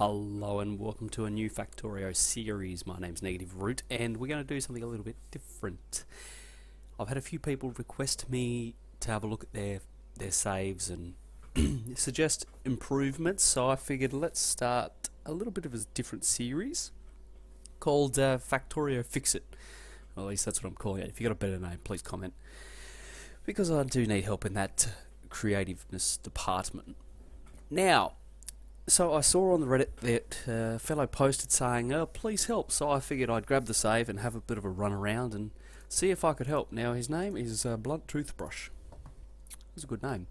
Hello and welcome to a new Factorio series. My name's Negative Root and we're going to do something a little bit different. I've had a few people request me to have a look at their saves and suggest improvements, so I figured let's start a little bit of a different series called Factorio Fixit. Well, at least that's what I'm calling it. If you've got a better name, please comment, because I do need help in that creativeness department. Now, so I saw on the Reddit that a fellow posted saying, please help, so I figured I'd grab the save and have a bit of a run around and see if I could help. Now his name is BluntToothBrush. It's a good name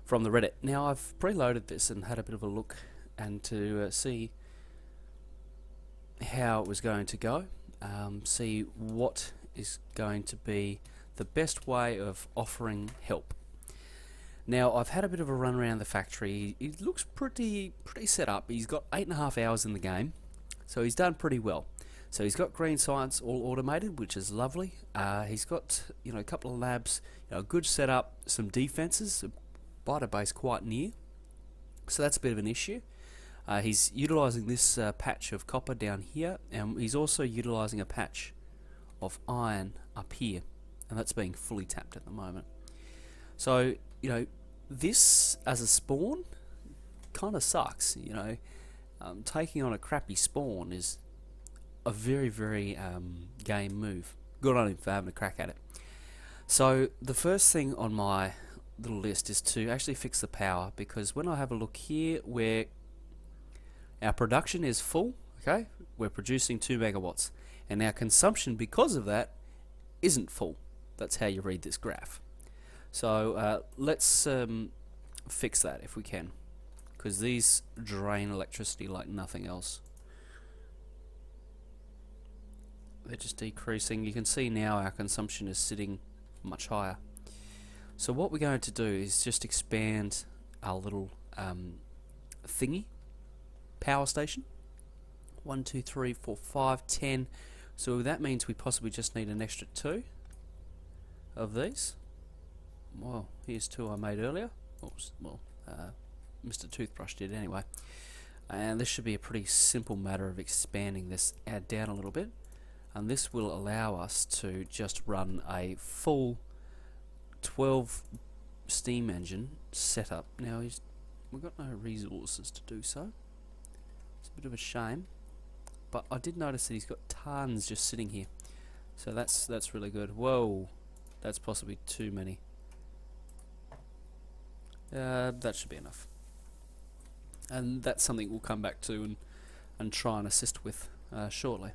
from the Reddit. Now I've preloaded this and had a bit of a look and to see how it was going to go, see what is going to be the best way of offering help. Now, I've had a bit of a run around the factory. He looks pretty set up. He's got 8.5 hours in the game, so he's done pretty well. So he's got green science all automated, which is lovely. He's got a couple of labs, a good setup, some defenses, a biter base quite near, so that's a bit of an issue. He's utilising this patch of copper down here, and he's also utilising a patch of iron up here, and that's being fully tapped at the moment. So, this as a spawn kind of sucks. Taking on a crappy spawn is a very game move. Good on him for having a crack at it. So the first thing on my little list is to actually fix the power, because when I have a look here where our production is full, okay, we're producing 2 megawatts, and our consumption because of that isn't full. That's how you read this graph. So let's fix that if we can, because these drain electricity like nothing else. They're just decreasing. You can see now our consumption is sitting much higher. So what we're going to do is just expand our little thingy, power station. 1, 2, 3, 4, 5, 10. So that means we possibly just need an extra 2 of these. Well, here's 2 I made earlier. Mr. Toothbrush did anyway. And this should be a pretty simple matter of expanding this down a little bit. And this will allow us to just run a full 12 steam engine setup. Now, we've got no resources to do so. It's a bit of a shame. But I did notice that he's got tons just sitting here. So that's really good. Whoa, that's possibly too many. That should be enough, and that's something we'll come back to and try and assist with shortly.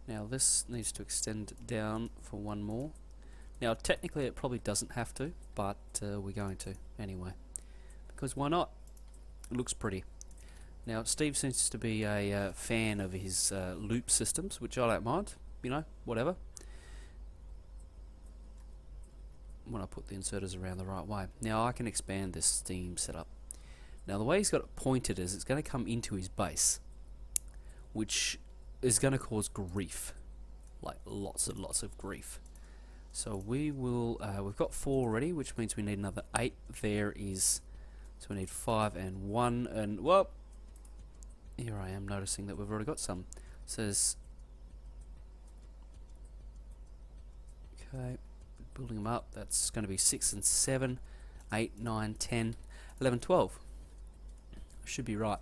Now this needs to extend down for 1 more. Now technically it probably doesn't have to, but we're going to anyway, because why not? It looks pretty. Now Steve seems to be a fan of his loop systems, which I don't mind, whatever, when I put the inserters around the right way. Now I can expand this steam setup. Now the way he's got it pointed is it's going to come into his base, which is going to cause grief, like lots and lots of grief. So we will, we've got 4 already, which means we need another 8. There is, so we need 5 and 1, and well, here I am noticing that we've already got some. It says, okay, building them up. That's going to be 6 and 7, 8, 9, 10, 11, 12. Should be right.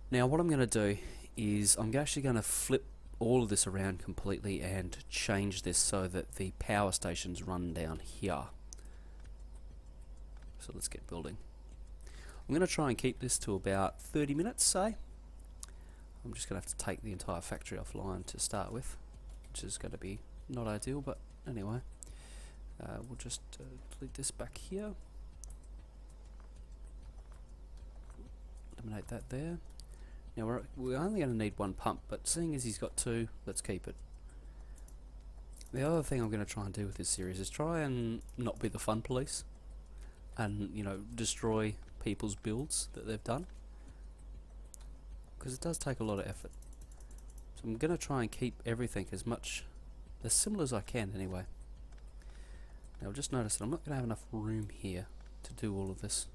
Now what I'm going to do is I'm actually going to flip all of this around completely and change this so that the power stations run down here. So let's get building. I'm going to try and keep this to about 30 minutes, say. I'm just going to have to take the entire factory offline to start with, which is going to be not ideal, but anyway. We'll just delete this back here. Eliminate that there. Now we're only going to need 1 pump, but seeing as he's got 2, let's keep it. The other thing I'm going to try and do with this series is try and not be the fun police, and destroy people's builds that they've done, because it does take a lot of effort. So I'm going to try and keep everything as similar as I can anyway. Now just notice that I'm not going to have enough room here to do all of this,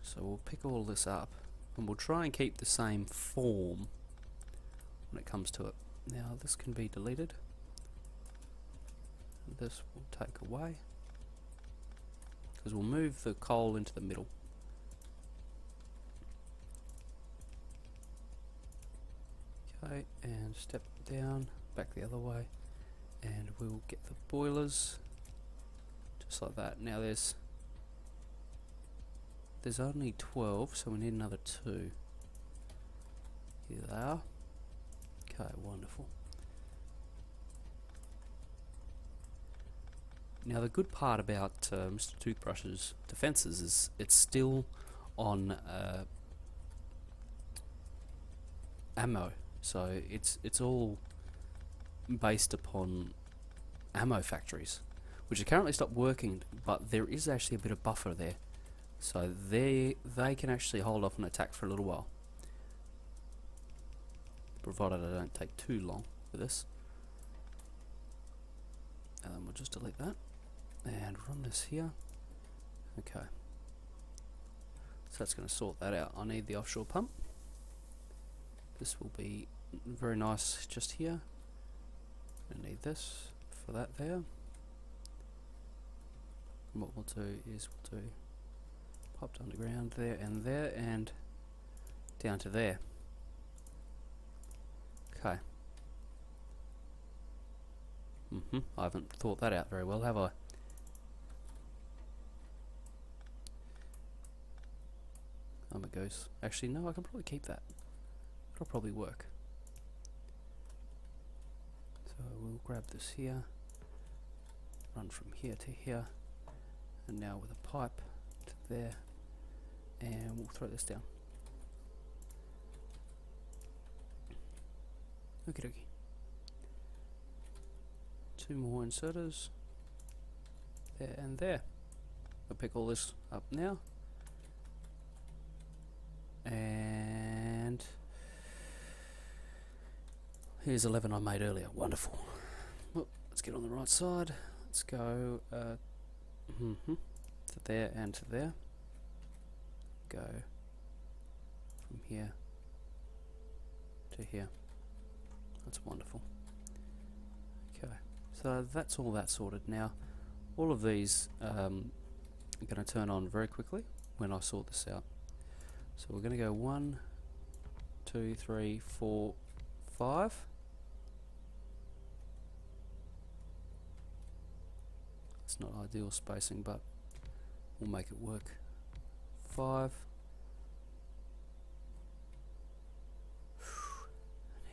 so we'll pick all this up and we'll try and keep the same form when it comes to it. Now this can be deleted. This will take away, because we'll move the coal into the middle. Okay, and step down, back the other way, and we'll get the boilers just like that. Now there's only 12, so we need another 2. Here they are. Okay, wonderful. Now the good part about Mr. Toothbrush's defences is it's still on ammo, so it's all based upon ammo factories, which are currently stopped working, but there is actually a bit of buffer there, so they can actually hold off an attack for a little while, provided I don't take too long with this. And then we'll just delete that and run this here. Okay, so that's going to sort that out. I need the offshore pump. This will be very nice just here. I need this for that there. And what we'll do is we'll do popped underground there and down to there. Okay. I haven't thought that out very well, have I? It goes. Actually, no, I can probably keep that. It'll probably work. So we'll grab this here, run from here to here, and now with a pipe to there, and we'll throw this down. Okie dokie. 2 more inserters. There and there. I'll pick all this up now. And here's 11 I made earlier. Wonderful. Well, let's get on the right side. Let's go to there and to there. Go from here to here. That's wonderful. Okay, so that's all that sorted. Now all of these are going to turn on very quickly when I sort this out. So we're going to go 1, 2, 3, 4, 5. It's not ideal spacing, but we'll make it work. 5.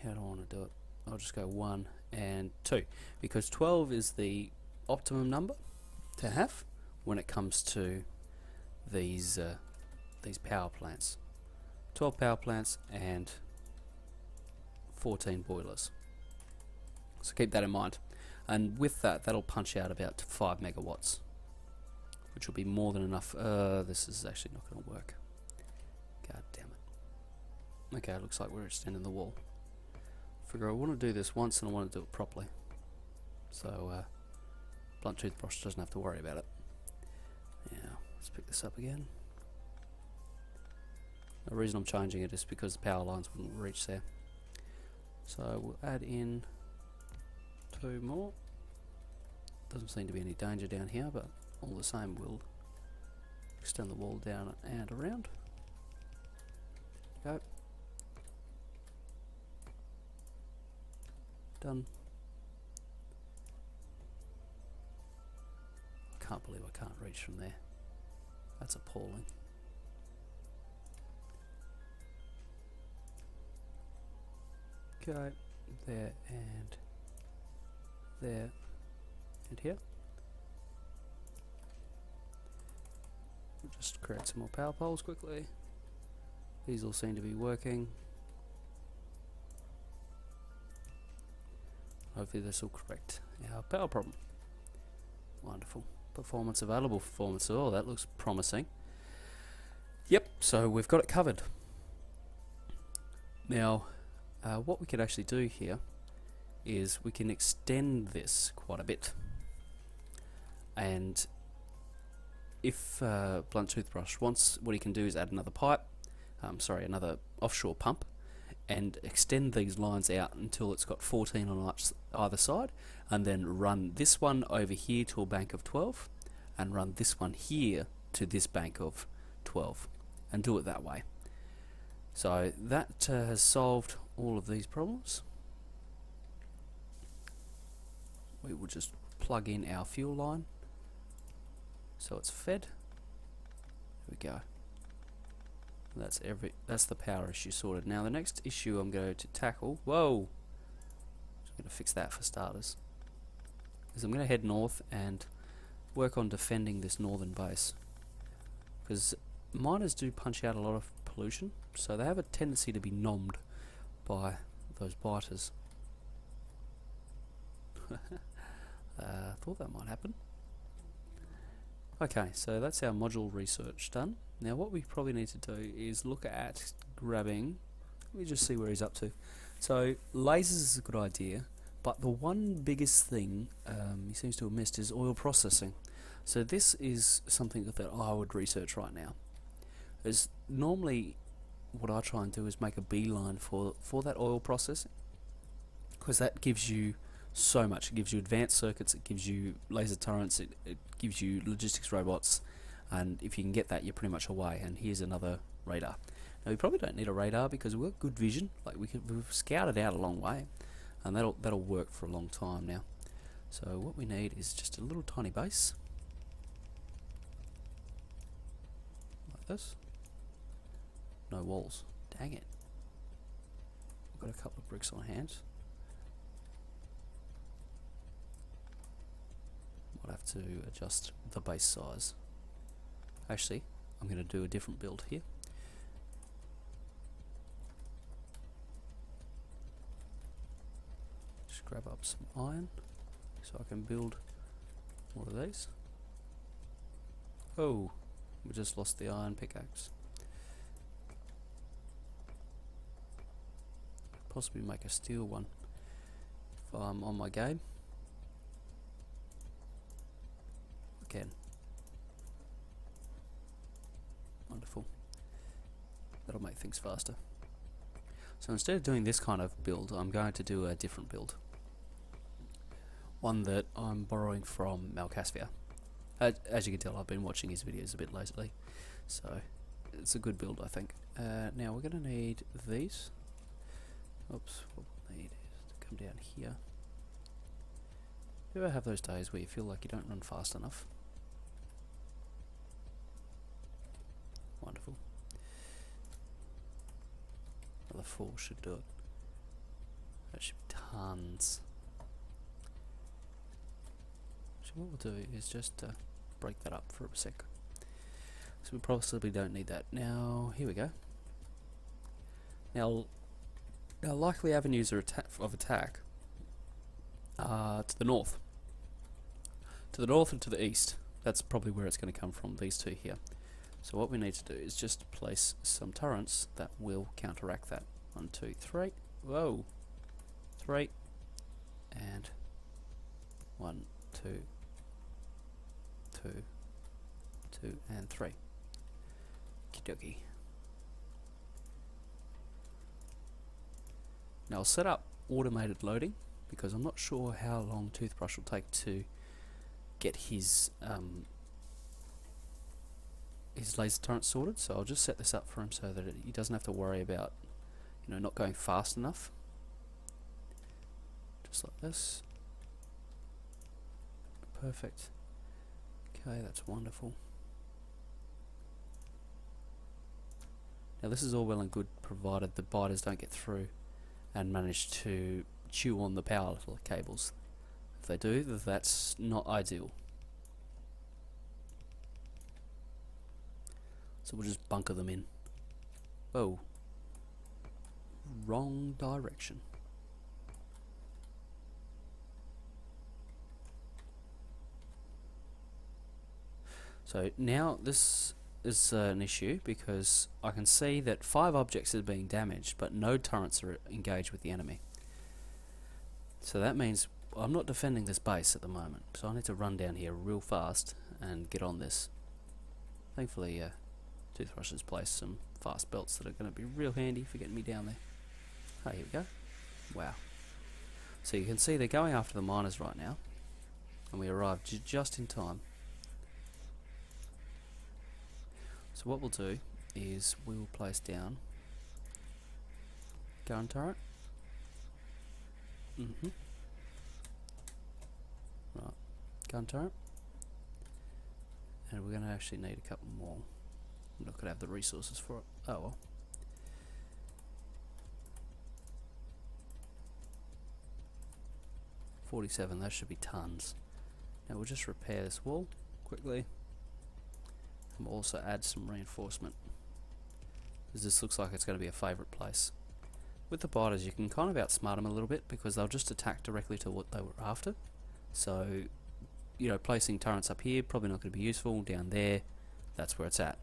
How do I want to do it? I'll just go 1 and 2, because 12 is the optimum number to have when it comes to these power plants. 12 power plants and 14 boilers. So keep that in mind. And with that, that'll punch out about 5 megawatts, which will be more than enough. This is actually not going to work. God damn it. Okay, it looks like we're extending the wall. Figure I want to do this once and I want to do it properly. So Blunt Toothbrush doesn't have to worry about it. Now, let's pick this up again. The reason I'm changing it is because the power lines wouldn't reach there. So we'll add in 2 more. Doesn't seem to be any danger down here, but all the same we'll extend the wall down and around. Go. Done. I can't believe I can't reach from there. That's appalling. Okay, there and here. We'll just create some more power poles quickly. These all seem to be working. Hopefully this will correct our power problem. Wonderful. Performance available, performance. Oh, that looks promising. Yep, so we've got it covered. Now, what we could actually do here is we can extend this quite a bit. And if Blunt Toothbrush wants, what he can do is add another pipe, another offshore pump, and extend these lines out until it's got 14 on either side, and then run this one over here to a bank of 12, and run this one here to this bank of 12, and do it that way. So that has solved all of these problems. We will just plug in our fuel line so it's fed. There we go. That's the power issue sorted. Now the next issue I'm going to tackle, I'm going to fix that for starters, is I'm going to head north and work on defending this northern base, because miners do punch out a lot of pollution, so they have a tendency to be nommed by those biters. Thought that might happen. Okay, so that's our module research done. Now what we probably need to do is look at grabbing, let me just see where he's up to. So lasers is a good idea, but the one biggest thing he seems to have missed is oil processing. So this is something that I would research right now. Is normally what I try and do is make a beeline for that oil processing, because that gives you so much. It gives you advanced circuits, it gives you laser turrets, it gives you logistics robots, and if you can get that, you're pretty much away. And here's another radar. Now we probably don't need a radar because we've got good vision. Like we've scouted out a long way, and that'll work for a long time now. So what we need is just a little tiny base like this. No walls. Dang it. I've got a couple of bricks on hand. Might have to adjust the base size. Actually, I'm going to do a different build here. Just grab up some iron so I can build more of these. Oh, we just lost the iron pickaxe. Possibly make a steel one if I'm on my game. Again. Wonderful. That'll make things faster. So instead of doing this kind of build, I'm going to do a different build. One that I'm borrowing from Malcasphere. As you can tell, I've been watching his videos a bit lately, so it's a good build, I think. Now we're going to need these. Oops, what we'll need is to come down here. You ever have those days where you feel like you don't run fast enough? Wonderful. Another 4 should do it. That should be tons. So what we'll do is just break that up for a sec. So we probably don't need that. Now, here we go. Now likely avenues of attack are to the north. To the north and to the east. That's probably where it's going to come from, these two here. So what we need to do is just place some turrets that will counteract that. 1, 2, 3. Whoa! 3. And 1, 2, 2, 2, and 3. Okie-dokie. Now I'll set up automated loading because I'm not sure how long Toothbrush will take to get his laser turret sorted. So I'll just set this up for him so that he doesn't have to worry about, you know, not going fast enough. Just like this. Perfect. Okay, that's wonderful. Now this is all well and good provided the biters don't get through and manage to chew on the power cables. If they do, that's not ideal. So we'll just bunker them in. Oh, wrong direction. So now this is an issue because I can see that 5 objects are being damaged but no turrets are engaged with the enemy. So that means I'm not defending this base at the moment, so I need to run down here real fast and get on this. Thankfully Toothbrush has placed some fast belts that are going to be real handy for getting me down there. Oh, here we go. Wow. So you can see they're going after the miners right now, and we arrived just in time. So what we'll do is we will place down gun turret. Right, gun turret. And we're going to actually need a couple more. I'm not going to have the resources for it. Oh well. $47, those should be tons. Now we'll just repair this wall quickly. And we'll also add some reinforcement, because this looks like it's going to be a favourite place. With the biters you can kind of outsmart them a little bit, because they'll just attack directly to what they were after. So, you know, placing turrets up here, probably not going to be useful. Down there, that's where it's at.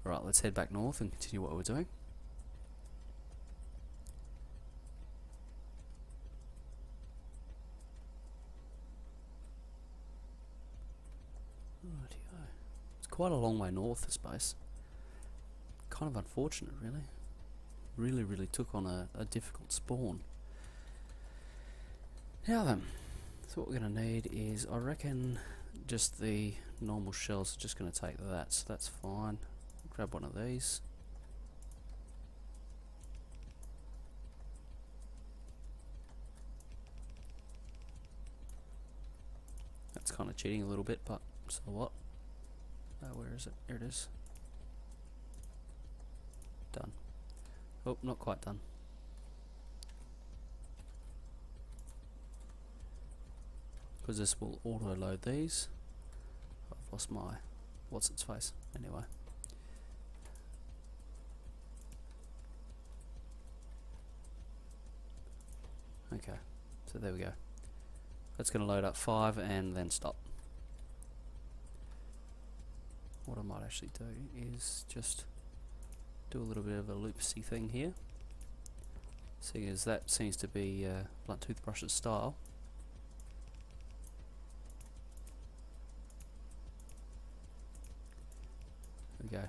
Alright, let's head back north and continue what we're doing. Rightio. It's quite a long way north, this base. Kind of unfortunate, really. Really took on a difficult spawn. Now then, so what we're going to need is, I reckon, just the normal shells are just going to take that, so that's fine. Grab one of these. That's kind of cheating a little bit, but so what? Where is it? Here it is. Done. Oh, not quite done. Because this will auto load these. I've lost my what's its face anyway. Okay, so there we go. That's going to load up 5 and then stop. What I might actually do is just do a little bit of a loopsy thing here, seeing as that seems to be BluntToothBrush's style. There we go.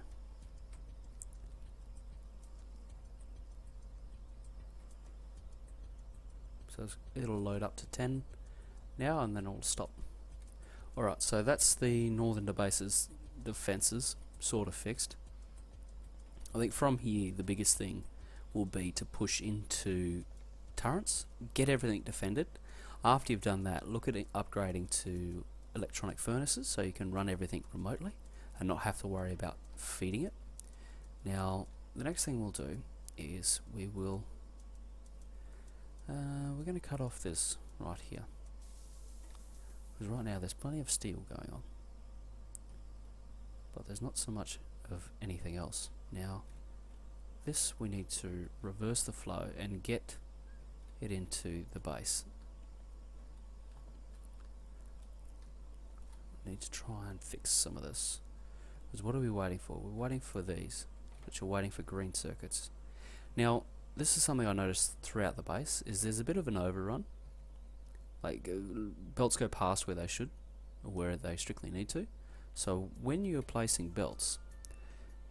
So it'll load up to 10 now, and then it'll stop. Alright, so that's the northern base's defences sort of fixed. I think from here the biggest thing will be to push into turrets, get everything defended. After you've done that, look at upgrading to electronic furnaces so you can run everything remotely and not have to worry about feeding it. Now the next thing we'll do is we're going to cut off this right here, because right now there's plenty of steel going on, but there's not so much of anything else. Now this we need to reverse the flow and get it into the base. We need to try and fix some of this, because what are we waiting for? We're waiting for these, but you're waiting for green circuits. Now this is something I noticed throughout the base, is there's a bit of an overrun. Like belts go past where they should, or where they strictly need to. So when you're placing belts,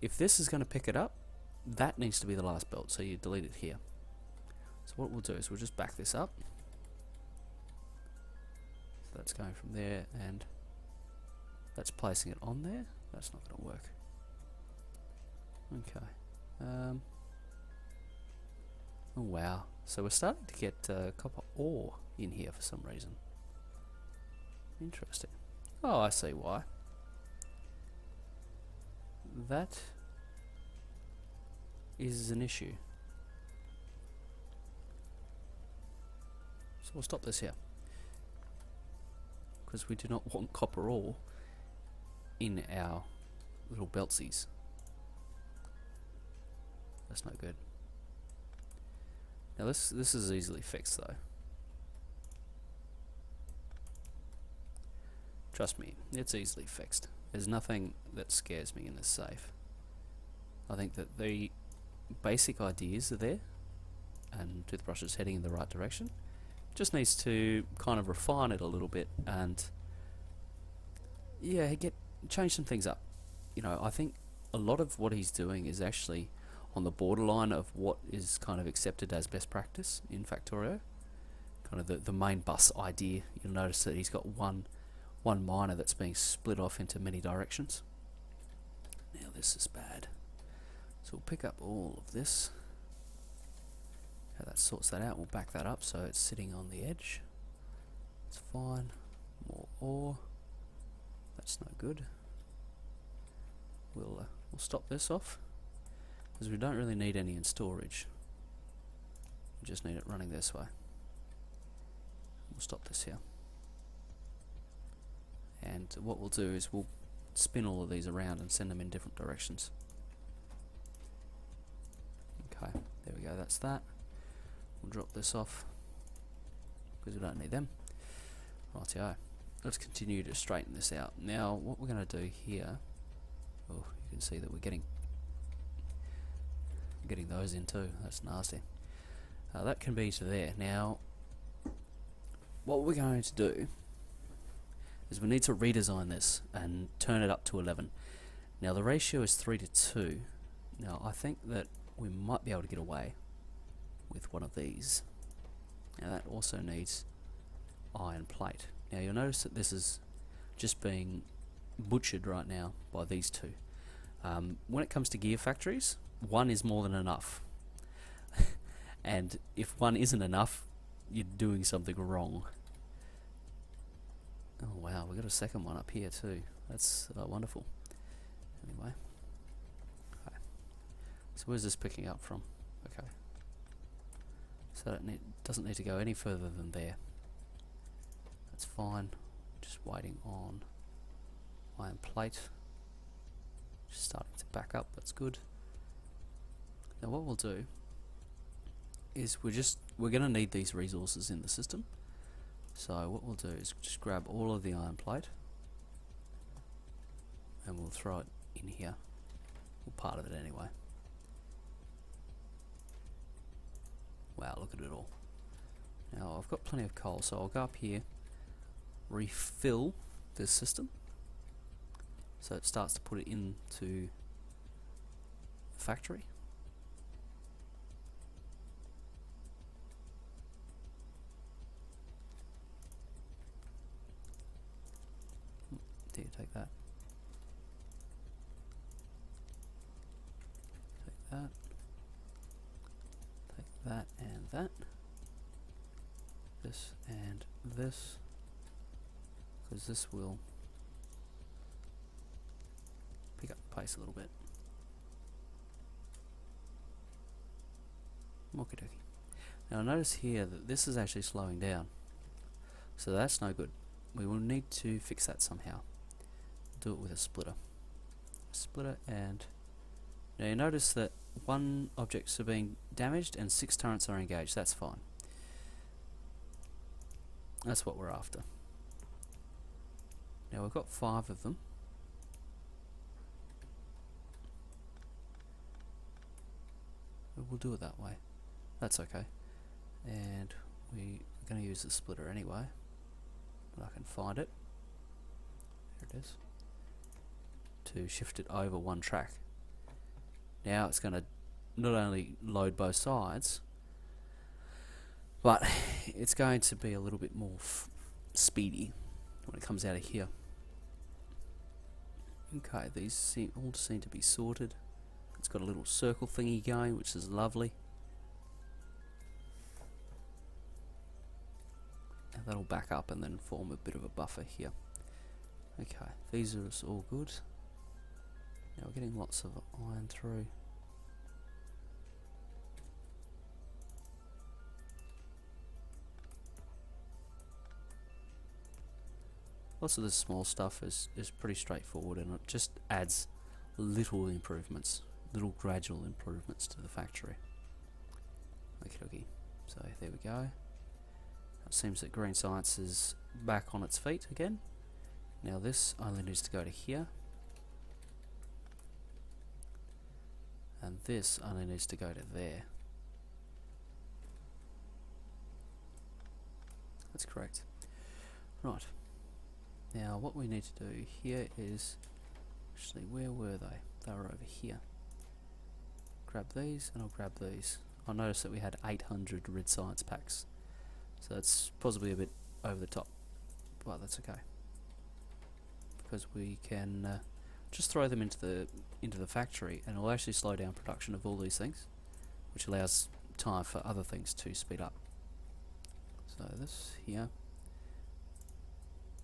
if this is going to pick it up, that needs to be the last belt, so you delete it here. So what we'll do is we'll just back this up. So that's going from there, and that's placing it on there. That's not going to work. Okay. Oh wow, so we're starting to get copper ore in here for some reason. Interesting. Oh, I see why. That is an issue. So we'll stop this here, because we do not want copper ore in our little beltsies. That's no good. Now this is easily fixed though. Trust me, it's easily fixed. There's nothing that scares me in this safe. I think that the basic ideas are there, and Toothbrush is heading in the right direction. Just needs to kind of refine it a little bit and yeah, change some things up. You know, I think a lot of what he's doing is actually on the borderline of what is kind of accepted as best practice in Factorio. Kind of the main bus idea. You'll notice that he's got one miner that's being split off into many directions. Now this is bad. So we'll pick up all of this. How that sorts that out, we'll back that up so it's sitting on the edge. It's fine. More ore. That's no good. We'll stop this off because we don't really need any in storage. We just need it running this way. We'll stop this here. And what we'll do is we'll spin all of these around and send them in different directions. Okay, there we go, that's that. We'll drop this off because we don't need them. Rightio. Let's continue to straighten this out. Now what we're going to do here, oh, you can see that we're getting those in too. That's nasty. That can be to there. Now what we're going to do is we need to redesign this and turn it up to 11. Now the ratio is 3:2. Now I think that we might be able to get away with one of these. Now that also needs iron plate. Now you'll notice that this is just being butchered right now by these two. When it comes to gear factories, one is more than enough. And if one isn't enough, you're doing something wrong. Oh wow, we got a second one up here too. That's wonderful. Anyway, okay. So where's this picking up from? Okay, so it doesn't need to go any further than there. That's fine. Just waiting on iron plate. Just starting to back up. That's good. Now what we'll do is we're going to need these resources in the system. So what we'll do is just grab all of the iron plate and we'll throw it in here, or part of it anyway. Wow, look at it all. Now I've got plenty of coal, so I'll go up here, refill this system so it starts to put it into the factory. Take that. Take that. Take that and that. This and this. Because this will pick up the pace a little bit. Okie dokie. Now notice here that this is actually slowing down. So that's no good. We will need to fix that somehow. Do it with a splitter. And now you notice that one objects are being damaged and 6 turrets are engaged. That's fine. That's what we're after. Now we've got 5 of them. We'll do it that way. That's okay. And we're going to use the splitter anyway. But I can find it. There it is. To shift it over one track. Now it's going to not only load both sides, but it's going to be a little bit more speedy when it comes out of here. Okay, these all seem to be sorted. It's got a little circle thingy going, which is lovely. And that'll back up and then form a bit of a buffer here. Okay, these are all good. Now we're getting lots of iron through. Lots of this small stuff is pretty straightforward, and it just adds little improvements, little gradual improvements to the factory. Okay, so there we go. It seems that Green Science is back on its feet again. Now this only needs to go to here. And this only needs to go to there. That's correct. Right. Now what we need to do here is, actually, where were they? they were over here. Grab these, and I'll grab these. I noticed that we had 800 red science packs, so that's possibly a bit over the top, but that's okay, because we can just throw them into the factory, and it'll actually slow down production of all these things, which allows time for other things to speed up. So this here,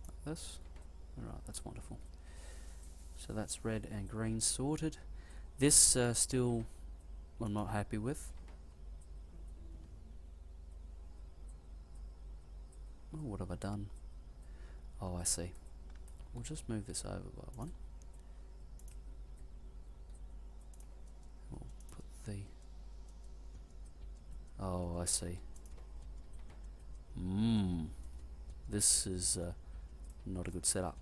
like this. Alright, that's wonderful. So that's red and green sorted. This still I'm not happy with. Oh, what have I done? Oh, I see. We'll just move this over by one. We'll put the... Oh, I see. This is not a good setup.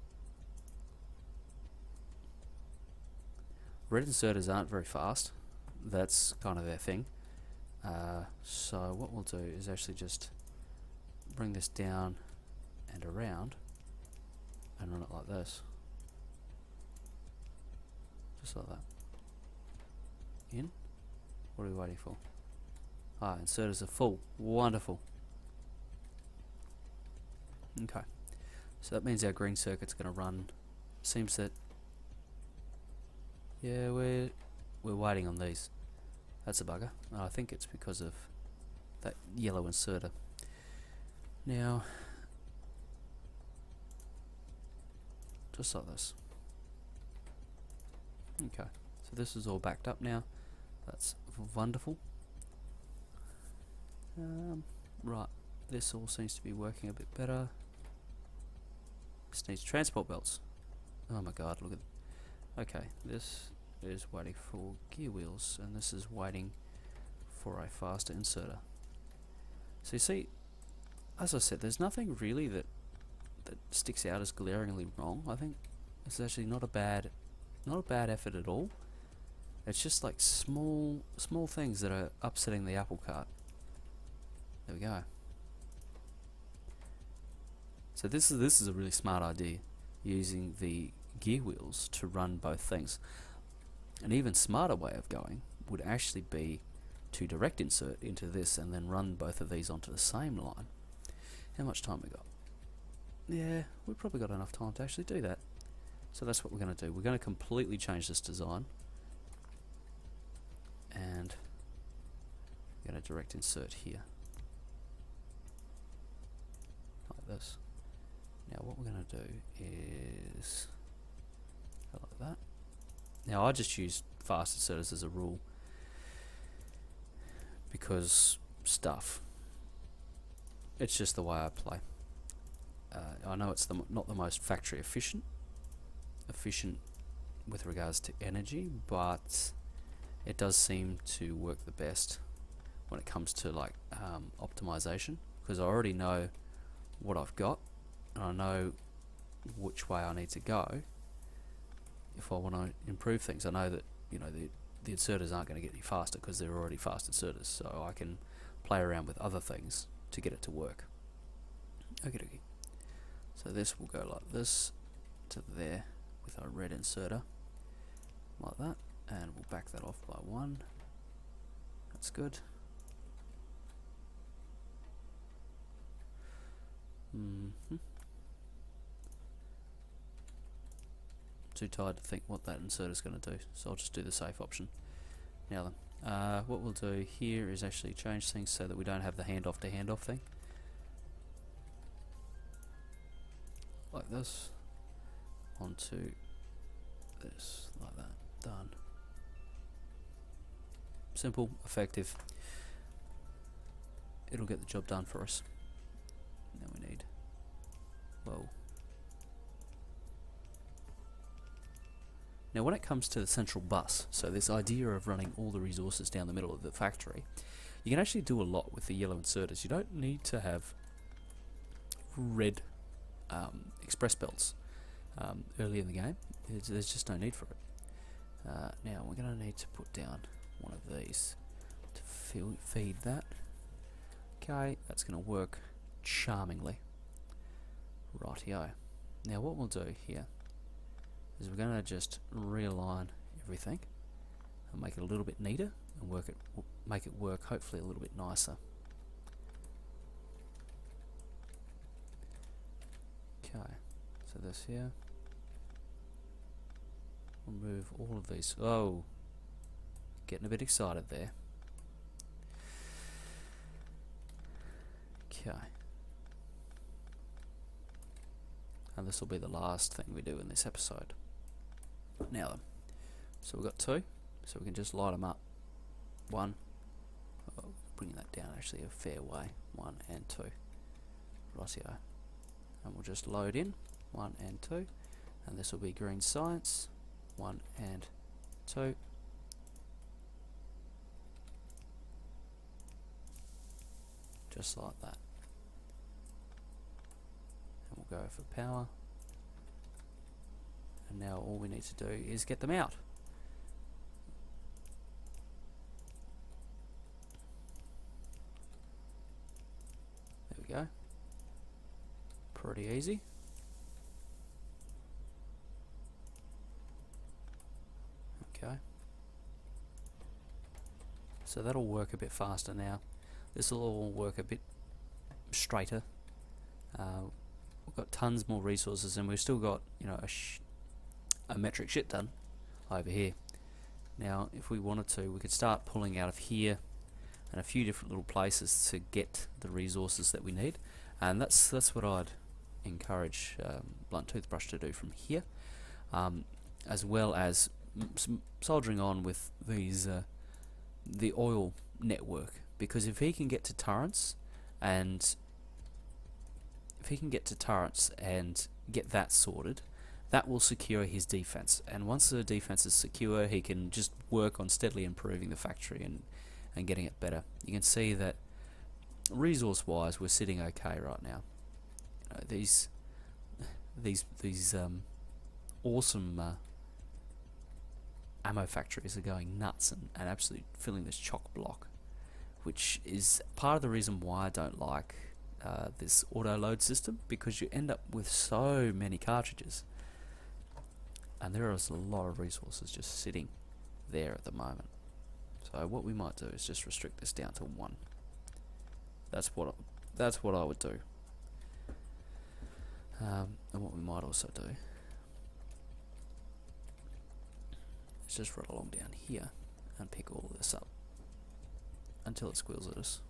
Red inserters aren't very fast. That's kind of their thing. So what we'll do is actually just bring this down and around and run it like this. Just like that. In. What are we waiting for? Ah, inserters are full. Wonderful. Okay. So that means our green circuit's going to run. Seems that... Yeah, we're waiting on these. That's a bugger. I think it's because of that yellow inserter. Now, just like this. Okay, so this is all backed up now. That's wonderful. Right, this all seems to be working a bit better. This needs transport belts. Oh my god, look at... Okay, this is waiting for gear wheels, and this is waiting for a faster inserter. So you see, as I said, there's nothing really that sticks out as glaringly wrong. I think it's actually not a bad effort at all. It's just like small things that are upsetting the apple cart. There we go. So this is a really smart idea, using the gear wheels to run both things. An even smarter way of going would actually be to direct insert into this and then run both of these onto the same line. How much time we got? Yeah, we've probably got enough time to actually do that. So that's what we're going to do. We're going to completely change this design, and we're going to direct insert here like this. Now what we're going to do is go like that. Now I just use fast inserters as a rule because stuff. It's just the way I play. I know it's not the most factory efficient with regards to energy, but it does seem to work the best when it comes to like optimization, because I already know what I've got and I know which way I need to go if I want to improve things. I know that, you know, the inserters aren't going to get any faster because they're already fast inserters, so I can play around with other things to get it to work. Okay, okay. So this will go like this to there with our red inserter, like that, and we'll back that off by one. That's good. Too tired to think what that inserter is going to do, so I'll just do the safe option. Now then, what we'll do here is actually change things so that we don't have the handoff to handoff thing. Like this, onto this, like that, done. Simple, effective. It'll get the job done for us. Now we need, whoa. Now when it comes to the central bus, so this idea of running all the resources down the middle of the factory, you can actually do a lot with the yellow inserters. You don't need to have red express belts early in the game. There's just no need for it. Now we're going to need to put down one of these to feed that. Okay, that's going to work charmingly. Rightio. Now what we'll do here is we're going to just realign everything and make it a little bit neater and make it work hopefully a little bit nicer. Okay, so this here, remove all of these. Oh, getting a bit excited there. Okay, and this will be the last thing we do in this episode. Now then, so we've got two, so we can just light them up. One, oh, bringing that down actually a fair way. 1 and 2. Rightio. And we'll just load in 1 and 2, and this will be green science. 1 and 2. Just like that. And we'll go for power. And now all we need to do is get them out. There we go. Pretty easy. Okay. So that'll work a bit faster now. This will all work a bit straighter. We've got tons more resources, and we've still got, you know, a metric shit ton over here. Now, if we wanted to, we could start pulling out of here and a few different little places to get the resources that we need, and that's what I'd encourage BluntToothBrush to do from here, as well as soldering on with these the oil network, because if he can get to turrets and get that sorted, that will secure his defense, and once the defense is secure, he can just work on steadily improving the factory and getting it better. You can see that resource wise we're sitting okay right now. These awesome ammo factories are going nuts and absolutely filling this chock block, which is part of the reason why I don't like this auto load system, because you end up with so many cartridges, and there is a lot of resources just sitting there at the moment. So what we might do is just restrict this down to 1. That's what I would do. And what we might also do is just run along down here and pick all of this up until it squeals at us.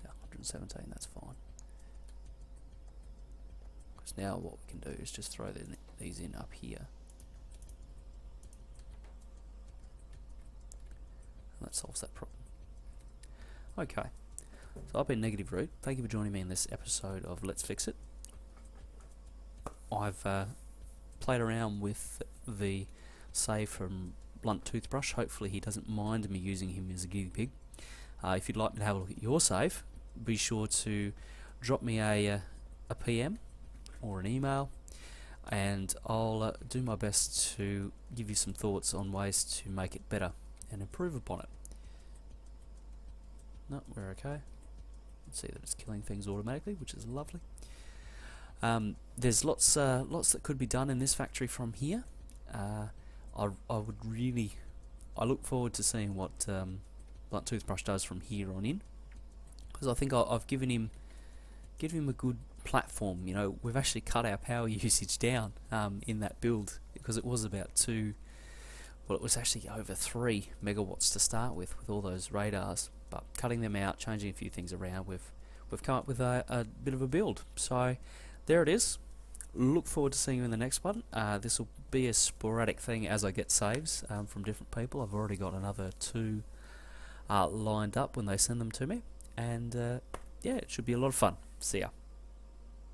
Yeah, 117, that's fine. Because now what we can do is just throw these in up here. And that solves that problem. Okay, so I've been Negative Root. Thank you for joining me in this episode of Let's Fix It. I've played around with the save from BluntToothBrush. Hopefully he doesn't mind me using him as a guinea pig. If you'd like to have a look at your save, be sure to drop me a PM or an email, and I'll do my best to give you some thoughts on ways to make it better and improve upon it. No, we're okay. See that it's killing things automatically, which is lovely. There's lots that could be done in this factory from here. I look forward to seeing what BluntToothBrush does from here on in, because I think I've given him a good platform. You know, we've actually cut our power usage down in that build, because it was about 2. Well, it was actually over 3 megawatts to start with all those radars. But cutting them out, changing a few things around, we've come up with a bit of a build. So there it is. Look forward to seeing you in the next one. This will be a sporadic thing as I get saves from different people. I've already got another 2 lined up when they send them to me, and yeah, it should be a lot of fun. See ya.